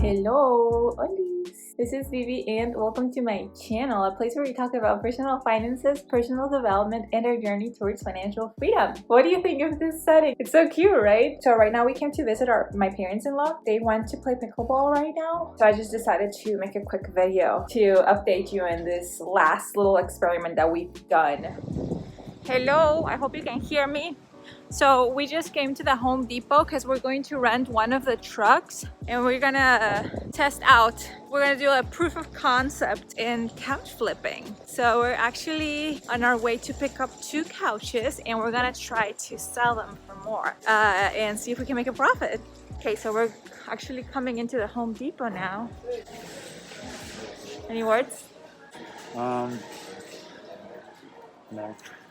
Hello, Olis! This is Vivi and welcome to my channel, a place where we talk about personal finances, personal development, and our journey towards financial freedom. What do you think of this setting? It's so cute, right? So right now we came to visit my parents-in-law. They went to play pickleball right now. So I just decided to make a quick video to update you in this last little experiment that we've done. Hello, I hope you can hear me. So we just came to the Home Depot because we're going to rent one of the trucks and we're gonna test out. We're gonna do a proof of concept in couch flipping. So we're actually on our way to pick up 2 couches and we're gonna try to sell them for more and see if we can make a profit. Okay, so we're actually coming into the Home Depot now. Any words? No.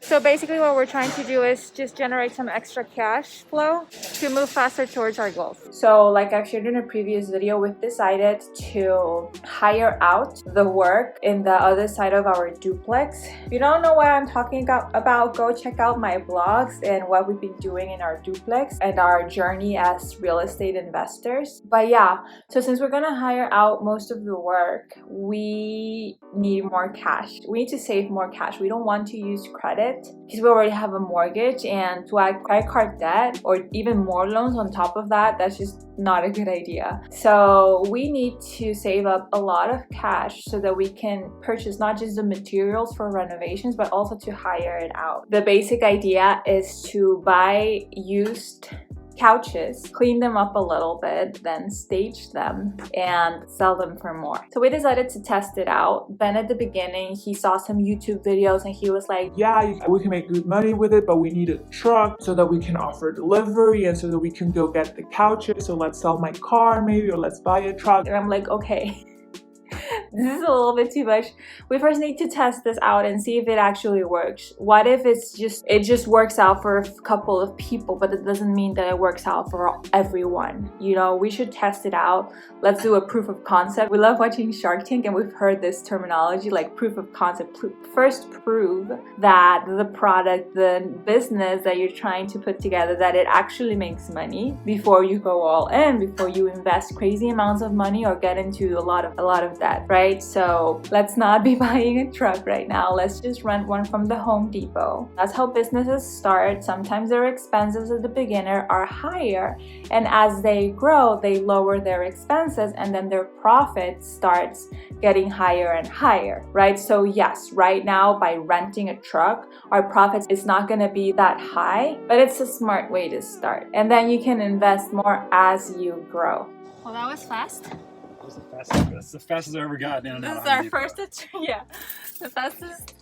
So basically what we're trying to do is just generate some extra cash flow to move faster towards our goals. So like I've shared in a previous video, we've decided to hire out the work in the other side of our duplex. If you don't know what I'm talking about, go check out my blogs and what we've been doing in our duplex and our journey as real estate investors. But yeah, so since we're gonna hire out most of the work, we need more cash. We need to save more cash. We don't want to use credit because we already have a mortgage, and to add credit card debt or even more loans on top of that, that's just not a good idea. So we need to save up a lot of cash so that we can purchase not just the materials for renovations but also to hire it out. The basic idea is to buy used couches, clean them up a little bit, then stage them and sell them for more. So we decided to test it out. Ben at the beginning, he saw some YouTube videos and he was like, Yeah, we can make good money with it, but we need a truck so that we can offer delivery and so that we can go get the couches. So let's sell my car maybe, or let's buy a truck. and I'm like, okay. This is a little bit too much. We first need to test this out and see if it actually works. What if it just works out for a couple of people, but it doesn't mean that it works out for everyone? You know, we should test it out. Let's do a proof of concept. We love watching Shark Tank and we've heard this terminology like proof of concept. First prove that the product, the business that you're trying to put together, that it actually makes money before you go all in, before you invest crazy amounts of money or get into a lot of debt, right? So let's not be buying a truck right now. Let's just rent one from the Home Depot. That's how businesses start. Sometimes their expenses at the beginner are higher, and as they grow, they lower their expenses, and then their profit starts getting higher and higher, right? So yes, right now by renting a truck, our profits is not going to be that high, but it's a smart way to start. And then you can invest more as you grow. Well, that was fast. That's the fastest I've ever gotten in and out. This is our first, the fastest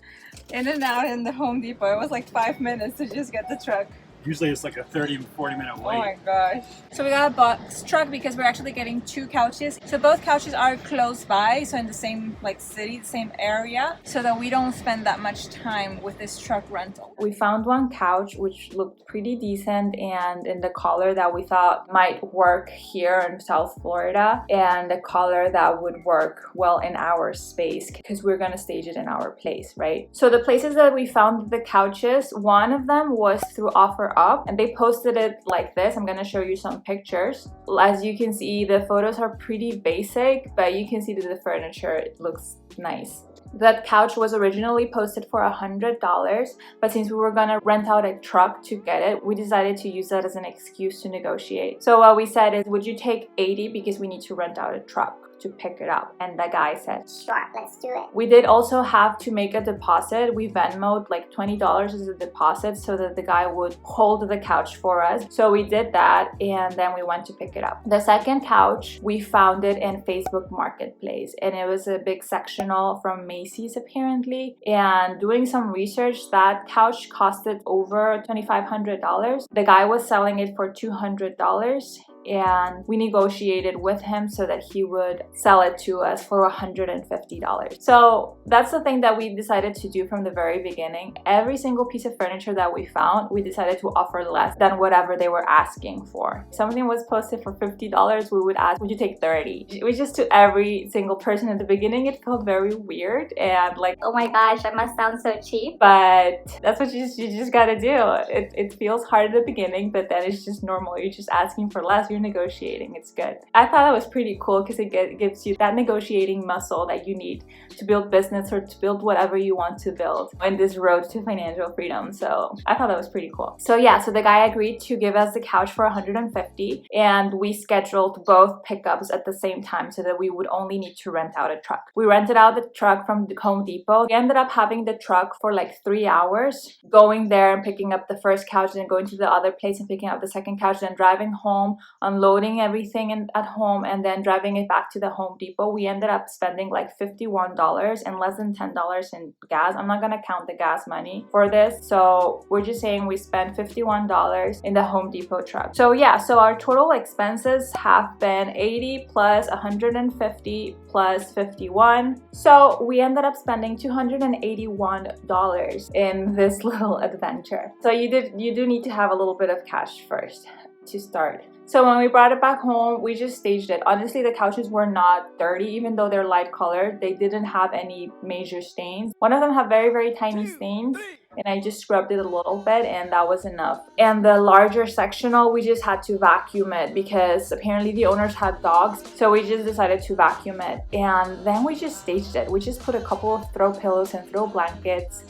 in and out in the Home Depot. It was like 5 minutes to just get the truck. Usually it's like a 30-40 minute wait. Oh my gosh. So we got a box truck because we're actually getting 2 couches. So both couches are close by, so in the same city, the same area, so that we don't spend that much time with this truck rental. We found one couch which looked pretty decent and in the color that we thought might work here in South Florida, and the color that would work well in our space because we're gonna stage it in our place, right? So the places that we found the couches, one of them was through OfferUp, and they posted it like this. I'm gonna show you some pictures. As you can see, the photos are pretty basic, but you can see that the furniture looks nice. That couch was originally posted for $100, but since we were gonna rent out a truck to get it, we decided to use that as an excuse to negotiate. So what we said is, would you take $80 because we need to rent out a truck to pick it up? And the guy said, Sure, let's do it. We did also have to make a deposit. We Venmo'd like $20 as a deposit so that the guy would hold the couch for us. So we did that and then we went to pick it up. The second couch, we found it in Facebook Marketplace, and it was a big sectional from Macy's apparently. And doing some research, that couch costed over $2,500. The guy was selling it for $200. And we negotiated with him so that he would sell it to us for $150. So that's the thing that we decided to do from the very beginning. Every single piece of furniture that we found, we decided to offer less than whatever they were asking for. If something was posted for $50, we would ask, would you take 30? We just to every single person. At the beginning, it felt very weird and like, Oh my gosh, that must sound so cheap. but that's what you just gotta do. It feels hard at the beginning, but then it's just normal. You're just asking for less. You're negotiating. It's good. I thought that was pretty cool because it gives you that negotiating muscle that you need to build business or to build whatever you want to build in this road to financial freedom. So I thought that was pretty cool. So yeah, so the guy agreed to give us the couch for $150, and we scheduled both pickups at the same time so that we would only need to rent out a truck. We rented out the truck from the Home Depot. We ended up having the truck for like 3 hours, going there and picking up the first couch, then going to the other place and picking up the second couch, then driving home, unloading everything at home, and then driving it back to the Home Depot. We ended up spending like $51 and less than $10 in gas. I'm not gonna count the gas money for this, so we're just saying we spent $51 in the Home Depot truck. So yeah, so our total expenses have been $80 plus $150 plus $51. So we ended up spending $281 in this little adventure. So you do need to have a little bit of cash first to start. So when we brought it back home, we just staged it. Honestly, the couches were not dirty, even though they're light colored. They didn't have any major stains. One of them had very, very tiny stains, and I just scrubbed it a little bit, and that was enough. And the larger sectional, we just had to vacuum it because apparently the owners had dogs. So we just decided to vacuum it, and then we just staged it. We just put a couple of throw pillows and throw blankets.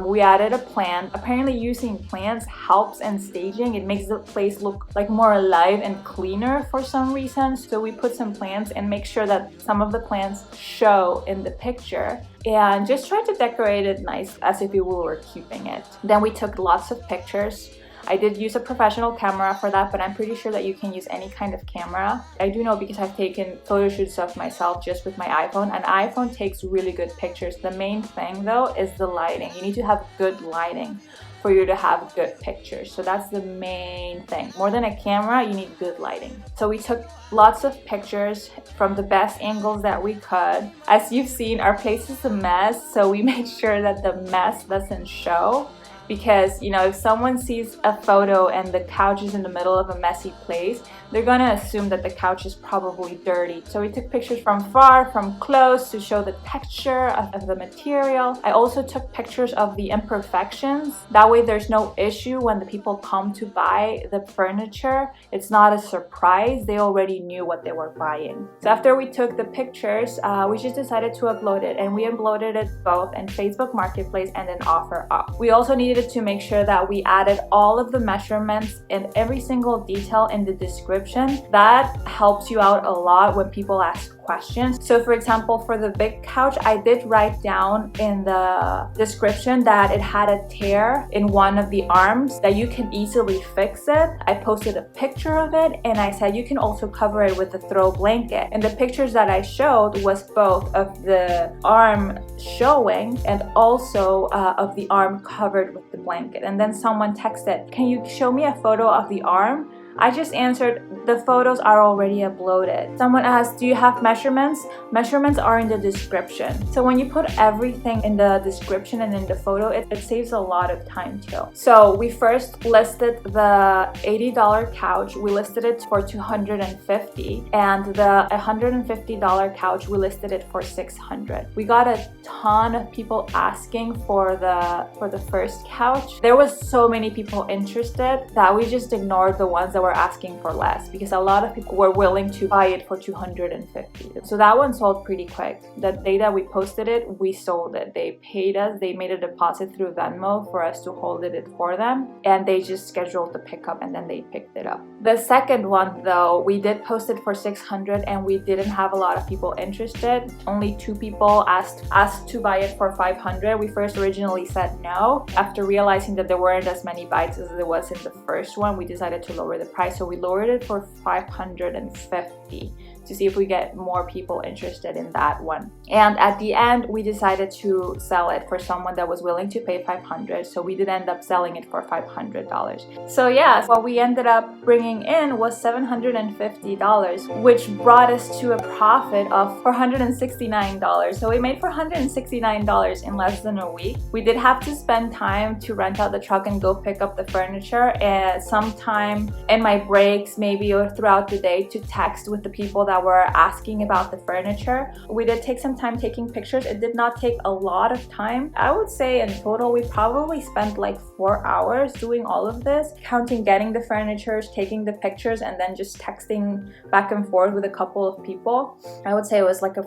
We added a plant. Apparently using plants helps in staging. It makes the place look like more alive and cleaner for some reason. So we put some plants and make sure that some of the plants show in the picture, and just try to decorate it nice as if we were keeping it. Then we took lots of pictures. I did use a professional camera for that, but I'm pretty sure that you can use any kind of camera. I do know because I've taken photo shoots of myself just with my iPhone, and iPhone takes really good pictures. The main thing though is the lighting. You need to have good lighting for you to have good pictures. So that's the main thing. More than a camera, you need good lighting. So we took lots of pictures from the best angles that we could. As you've seen, our place is a mess, so we made sure that the mess doesn't show. Because, you know, if someone sees a photo and the couch is in the middle of a messy place, they're gonna assume that the couch is probably dirty. So we took pictures from far, from close, to show the texture of the material. I also took pictures of the imperfections. That way there's no issue when the people come to buy the furniture. It's not a surprise. They already knew what they were buying. So after we took the pictures, we just decided to upload it, and we uploaded it both in Facebook Marketplace and in OfferUp. We also needed to make sure that we added all of the measurements and every single detail in the description. That helps you out a lot when people ask questions. So for example, for the big couch, I did write down in the description that it had a tear in one of the arms, that you can easily fix it. I posted a picture of it, and I said you can also cover it with a throw blanket. And the pictures that I showed was both of the arm showing and also of the arm covered with the blanket. And then someone texted, "Can you show me a photo of the arm?" I just answered, the photos are already uploaded. Someone asked, do you have measurements? Measurements are in the description. So when you put everything in the description and in the photo, it saves a lot of time too. So we first listed the $80 couch. We listed it for $250, and the $150 couch, we listed it for $600. We got a ton of people asking for the first couch. There was so many people interested that we just ignored the ones that were asking for less, because a lot of people were willing to buy it for $250. So that one sold pretty quick. The day that we posted it, we sold it. They paid us, they made a deposit through Venmo for us to hold it for them, and they just scheduled the pickup and then they picked it up. The second one though, we did post it for $600, and we didn't have a lot of people interested. Only 2 people asked to buy it for $500. We first originally said no. After realizing that there weren't as many bites as there was in the first one, we decided to lower the price. So we lowered it for $550 to see if we get more people interested in that one. And at the end, we decided to sell it for someone that was willing to pay $500. So we did end up selling it for $500. So yeah, what we ended up bringing in was $750, which brought us to a profit of $469. So we made $469 in less than a week. We did have to spend time to rent out the truck and go pick up the furniture, and sometime in my breaks maybe or throughout the day to text with the people that that were asking about the furniture. We did take some time taking pictures. It did not take a lot of time. I would say in total we probably spent like 4 hours doing all of this, counting getting the furniture, taking the pictures, and then just texting back and forth with a couple of people. I would say it was like a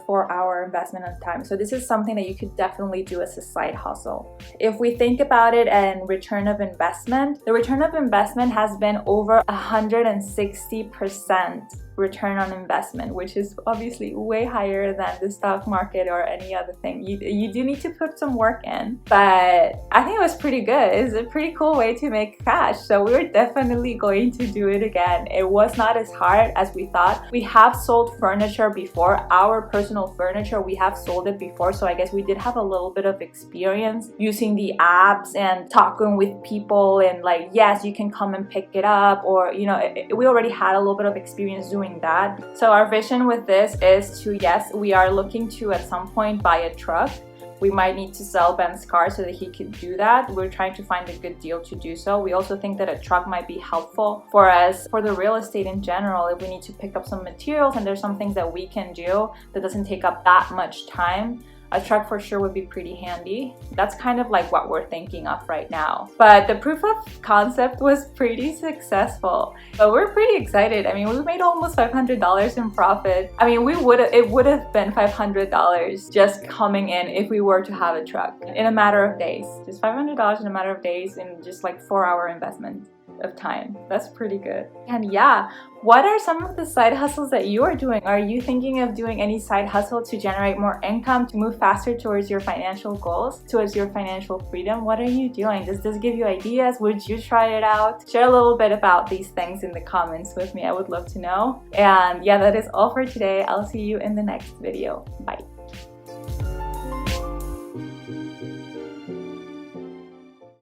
4-hour investment of time. So this is something that you could definitely do as a side hustle. If we think about it and return of investment, the return of investment has been over 160% return on investment, which is obviously way higher than the stock market or any other thing. You do need to put some work in, but I think it was pretty good. It's a pretty cool way to make cash. So we're definitely going to do it again. It was not as hard as we thought. We have sold furniture before, our personal furniture, we have sold it before. So I guess we did have a little bit of experience using the apps and talking with people and like, yes, you can come and pick it up, or, you know, we already had a little bit of experience doing that. So our vision with this is to, yes, we are looking to at some point buy a truck. We might need to sell Ben's car so that he could do that. We're trying to find a good deal to do so. We also think that a truck might be helpful for us for the real estate in general if we need to pick up some materials and there's some things that we can do that doesn't take up that much time. A truck for sure would be pretty handy. That's kind of like what we're thinking of right now. But the proof of concept was pretty successful. So we're pretty excited. I mean, we made almost $500 in profit. I mean, it would have been $500 just coming in if we were to have a truck in a matter of days. Just $500 in a matter of days in just like 4-hour investment of time. That's pretty good. And yeah, what are some of the side hustles that you are doing? Are you thinking of doing any side hustle to generate more income, to move faster towards your financial goals, towards your financial freedom? What are you doing? Does this give you ideas? Would you try it out? Share a little bit about these things in the comments with me. I would love to know. And yeah, that is all for today. I'll see you in the next video. Bye.